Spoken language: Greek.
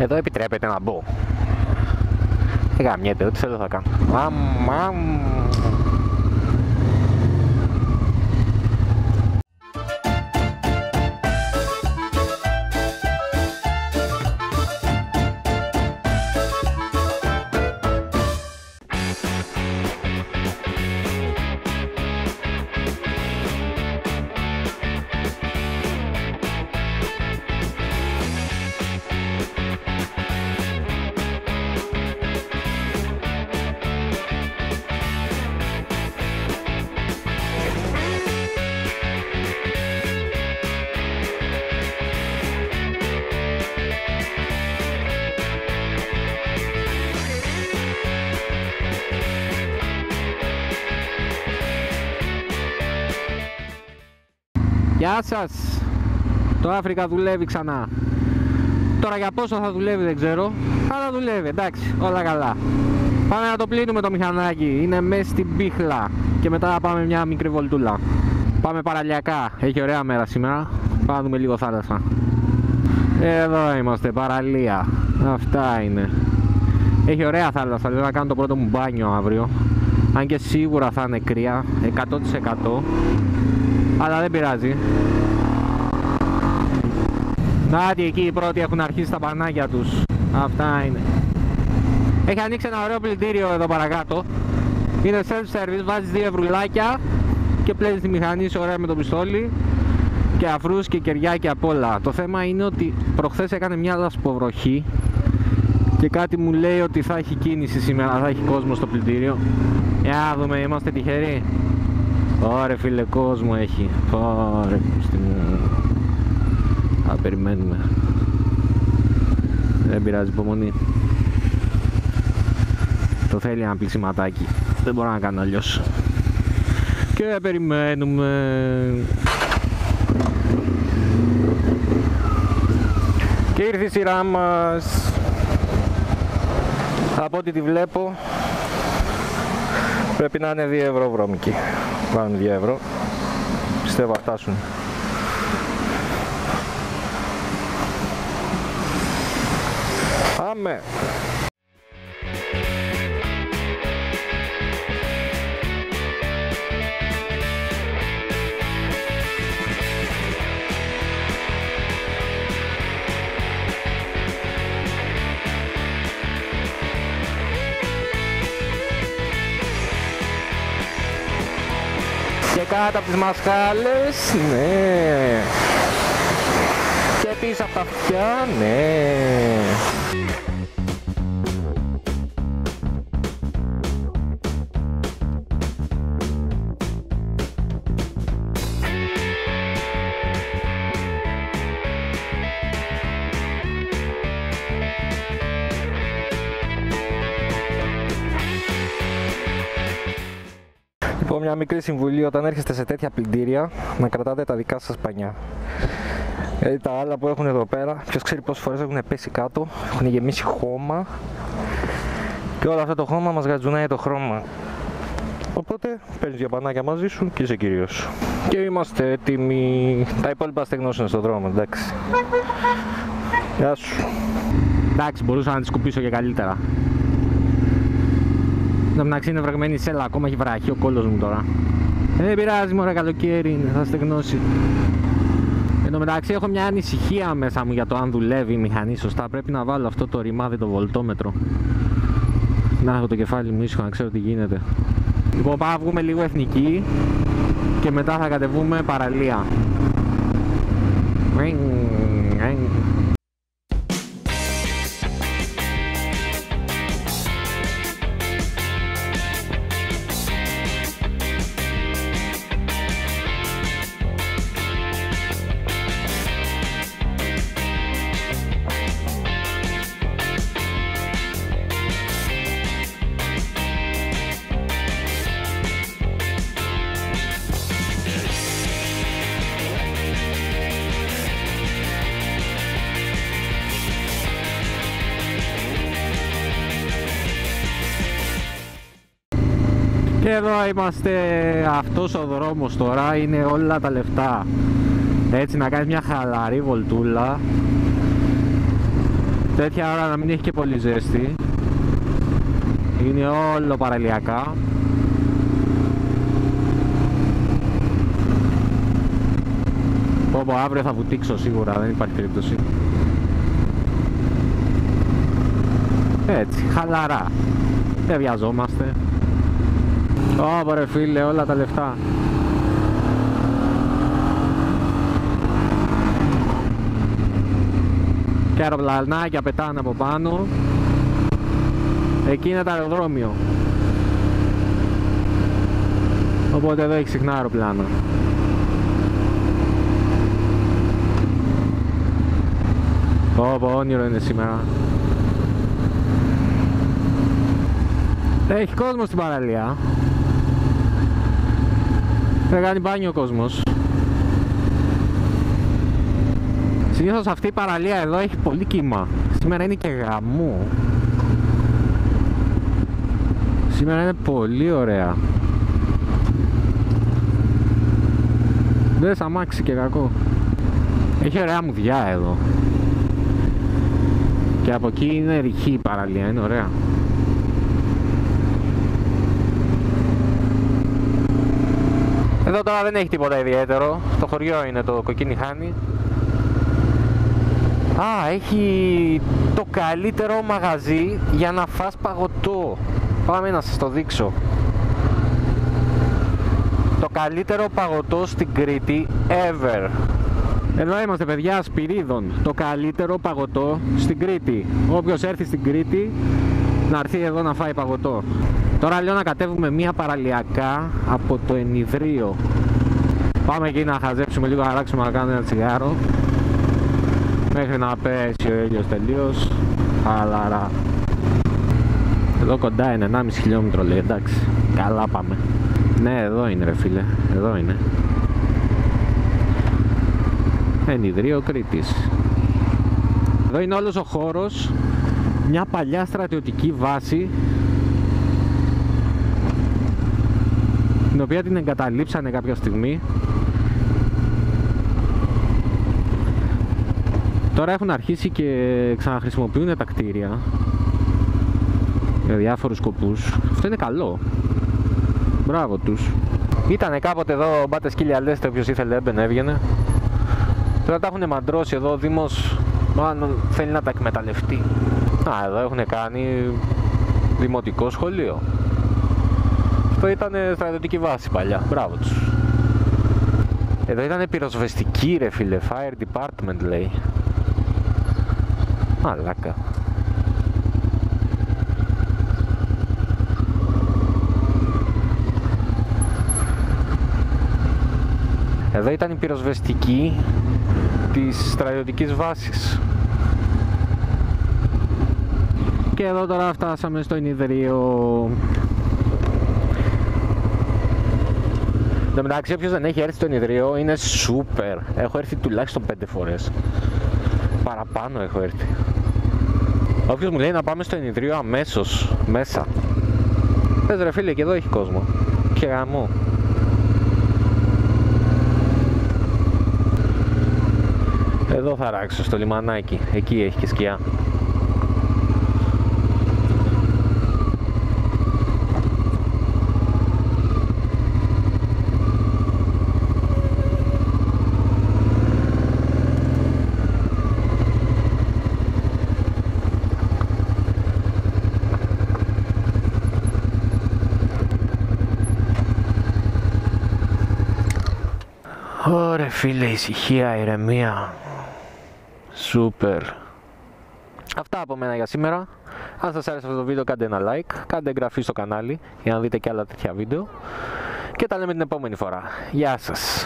Εδώ επιτρέπεται να μπω. Δεν γαμιέται, ό,τι θέλω θα κάνω. Γεια σας! Το Αφρικα δουλεύει ξανά. Τώρα για πόσο θα δουλεύει δεν ξέρω, αλλά δουλεύει, εντάξει, όλα καλά. Πάμε να το πλύνουμε το μηχανάκι, είναι μέσα στην πίχλα και μετά θα πάμε μια μικρή βολτούλα. Πάμε παραλιακά, έχει ωραία μέρα σήμερα, πάμε να δούμε λίγο θάλασσα. Εδώ είμαστε, παραλία, αυτά είναι. Έχει ωραία θάλασσα, λέω να κάνω το πρώτο μου μπάνιο αύριο. Αν και σίγουρα θα είναι κρύα, 100%. Αλλά δεν πειράζει. Νάτι εκεί οι πρώτοι έχουν αρχίσει τα πανάκια τους. Αυτά είναι. Έχει ανοίξει ένα ωραίο πλυντήριο εδώ παρακάτω. Είναι self-service, βάζεις 2 ευρουλάκια και πλένεις τη μηχανή σου ωραία με το πιστόλι. Και αφρούς και κεριά και απ' όλα. Το θέμα είναι ότι προχθές έκανε μια λασποβροχή και κάτι μου λέει ότι θα έχει κίνηση σήμερα, θα έχει κόσμο στο πλυντήριο. Για να δούμε, είμαστε τυχεροί. Ωρε φίλε, κόσμο έχει. Ωρε θα περιμένουμε. Δεν πειράζει, υπομονή. Το θέλει ένα πλησιματάκι. Δεν μπορώ να κάνω αλλιώς. Και περιμένουμε. Και ήρθε η σειρά μας. Από ό,τι τη βλέπω πρέπει να είναι 2 ευρώ βρώμικη. Πάμε 2 ευρώ. Πιστεύω θα φτάσουν. Πάμε! Και κάτω από τις μασχάλες, ναι. Και πίσω από τα αυτιά, ναι. Λοιπόν, μια μικρή συμβουλή: όταν έρχεστε σε τέτοια πλυντήρια, να κρατάτε τα δικά σας πανιά. Γιατί τα άλλα που έχουν εδώ πέρα, ποιος ξέρει πόσες φορές έχουν πέσει κάτω, έχουν γεμίσει χώμα και όλο αυτό το χώμα μας γατζουνάει το χρώμα. Οπότε παίρνεις 2 πανάκια μαζί σου και είσαι κύριος. Και είμαστε έτοιμοι. Τα υπόλοιπα στεγνώσουν στον δρόμο, εντάξει. Γεια σου. Εντάξει, μπορούσα να τις κουπίσω και καλύτερα. Να μεταξύ είναι βραγμένη σέλα, ακόμα έχει βραχεί ο κόλλος μου τώρα. Δεν πειράζει, μωρέ, καλοκαίρι είναι, θα στεγνώσει. Εν τω μεταξύ έχω μια ανησυχία μέσα μου για το αν δουλεύει η μηχανή σωστά. Πρέπει να βάλω αυτό το ρημάδι, το βολτόμετρο. Να έχω το κεφάλι μου ήσυχο, να ξέρω τι γίνεται. Λοιπόν, πάμε να βγούμε λίγο εθνική και μετά θα κατεβούμε παραλία. Και εδώ είμαστε, αυτός ο δρόμος τώρα είναι όλα τα λεφτά. Έτσι να κάνεις μια χαλαρή βολτούλα Τέτοια ώρα να μην έχει και πολύ ζέστη. Είναι όλο παραλιακά. Πω, αύριο θα βουτήξω σίγουρα, δεν υπάρχει περίπτωση. Έτσι, χαλαρά. Δεν βιαζόμαστε. Ω, ρε φίλε, όλα τα λεφτά. Και αεροπλανάκια πετάνε από πάνω. Εκεί είναι το αεροδρόμιο. Οπότε εδώ έχει συχνά αεροπλάνα. Πω, όνειρο είναι σήμερα. Έχει κόσμο στην παραλία. Θα κάνει μπάνιο ο κόσμος. Συνήθως αυτή η παραλία εδώ έχει πολύ κύμα. Σήμερα είναι και γαμό. Σήμερα είναι πολύ ωραία. Δεν θα αμάξει και κακό. Έχει ωραία μουδιά εδώ. Και από εκεί είναι ρηχή η παραλία, είναι ωραία. Εδώ τώρα δεν έχει τίποτα ιδιαίτερο. Το χωριό είναι το Κοκκίνη Χάνη. Α, έχει το καλύτερο μαγαζί για να φας παγωτό. Πάμε να σας το δείξω. Το καλύτερο παγωτό στην Κρήτη ever. Εδώ είμαστε παιδιά, Σπυρίδων. Το καλύτερο παγωτό στην Κρήτη. Όποιος έρθει στην Κρήτη να έρθει εδώ να φάει παγωτό. Τώρα λέω να κατέβουμε μία παραλιακά από το Ενιδρίο. Πάμε εκεί να χαζέψουμε λίγο, να ράξουμε, να κάνουμε ένα τσιγάρο. Μέχρι να πέσει ο ήλιος τελείως. Χαλαρά. Εδώ κοντά είναι, 1,5 χιλιόμετρο λέει, εντάξει. Καλά πάμε. Ναι, εδώ είναι ρε φίλε, εδώ είναι. Ενιδρίο Κρήτης. Εδώ είναι όλος ο χώρος. Μια παλιά στρατιωτική βάση, την οποία την εγκαταλείψανε κάποια στιγμή. Τώρα έχουν αρχίσει και ξαναχρησιμοποιούν τα κτίρια για διάφορους σκοπούς. Αυτό είναι καλό. Μπράβο τους. Ήτανε κάποτε εδώ μπάτε σκύλια λέστε, όποιος ήθελε έμπαινε έβγαινε. Τώρα τα έχουν μαντρώσει εδώ, ο Δήμος μάλλον θέλει να τα εκμεταλλευτεί. Α, εδώ έχουν κάνει δημοτικό σχολείο. Αυτό ήταν στρατιωτική βάση παλιά, μπράβο τους. Εδώ ήταν πυροσβεστική ρε φίλε, fire department λέει. Μαλάκα. Εδώ ήταν η πυροσβεστική της στρατιωτικής βάσης. Και εδώ τώρα φτάσαμε στο Ενιδρίο. Εν τω μεταξύ, όποιος δεν έχει έρθει στο Ενιδρίο είναι σούπερ. Έχω έρθει τουλάχιστον 5 φορές. Παραπάνω έχω έρθει. Όποιος μου λέει να πάμε στο Ενιδρίο αμέσως μέσα. Πες ρε φίλε, και εδώ έχει κόσμο. Και γαμό. Εδώ θα ράξω στο λιμανάκι. Εκεί έχει και σκιά. Ωραία φίλε, ησυχία, ηρεμία. Σούπερ. Αυτά από μένα για σήμερα. Αν σας άρεσε αυτό το βίντεο κάντε ένα like, κάντε εγγραφή στο κανάλι για να δείτε και άλλα τέτοια βίντεο. Και τα λέμε την επόμενη φορά. Γεια σας.